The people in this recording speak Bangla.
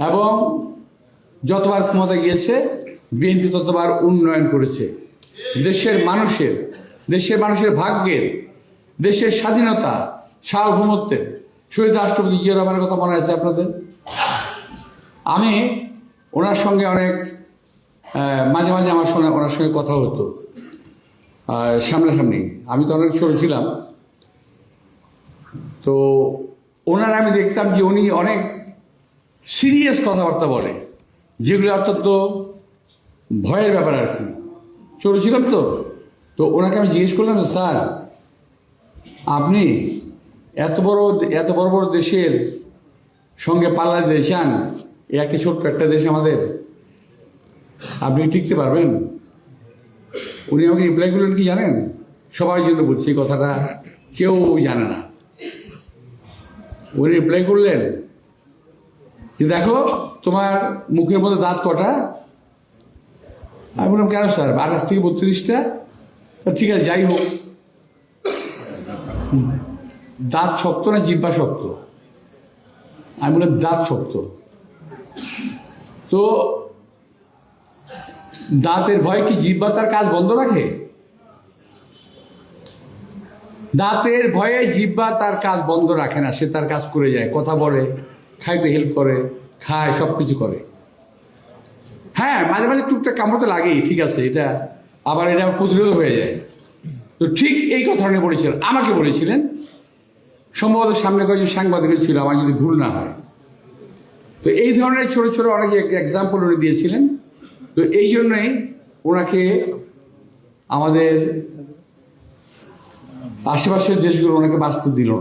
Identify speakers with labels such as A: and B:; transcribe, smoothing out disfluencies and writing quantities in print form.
A: এবং যতবার ক্ষমতা গিয়েছে বিএনপি ততবার উন্নয়ন করেছে। দেশের মানুষের ভাগ্যের, দেশের স্বাধীনতা, সার্বভৌমত্বের শহীদ রাষ্ট্রপতি জিয়া রহমানের কথা মনে আছে আপনাদের? আমি ওনার সঙ্গে অনেক মাঝে মাঝে আমার সঙ্গে ওনার সঙ্গে কথা হতো সামনাসামনি। আমি তো অনেক ছোট ছিলাম, তো ওনার আমি দেখতাম যে উনি অনেক সিরিয়াস কথাবার্তা বলে, যেগুলো অত্যন্ত ভয়ের ব্যাপার আর কি। ছোট ছিলাম তো ওনাকে আমি জিজ্ঞেস করলাম, স্যার আপনি এত বড় বড় দেশের সঙ্গে পাল্লা দিতে চান, একটি ছোট্ট একটা দেশ আমাদের, আপনি টিকতে পারবেন? উনি আমাকে রিপ্লাই করলেন কি জানেন? সবার জন্য বলছি, এই কথাটা কেউ জানে না। উনি রিপ্লাই করলেন যে দেখো তোমার মুখের মধ্যে দাঁত কটা? আমি বললাম কেন স্যার, 28 থেকে 32টা। ঠিক আছে, যাই হোক, দাঁত শক্ত না জিহ্বা শক্ত? আমি বললাম দাঁত শক্ত। তো দাঁতের ভয় কি জিহ্বা তার কাজ বন্ধ রাখে? দাঁতের ভয়ে জিহ্বা তার কাজ বন্ধ রাখে না, সে তার কাজ করে যায়, কথা বলে, খাইতে হেল্প করে, খায়, সব কিছু করে। হ্যাঁ, মাঝে মাঝে টুকটাক কামড় তো লাগেই, ঠিক আছে, এটা আবার এটা প্রতিরোধ হয়ে যায়। তো ঠিক এই কথাটা বলেছিলেন, আমাকে বলেছিলেন, সম্ভবত সামনে কয়েকজন সাংবাদিক ছিল, আমার যদি ভুল না হয়। তো এই ধরনের ছোট ছোট অনেক এক্সাম্পল উনি দিয়েছিলেন। তো এই জন্যই ওনাকে আমাদের আশেপাশের দেশগুলো ওনাকে বাঁচতে দিল না।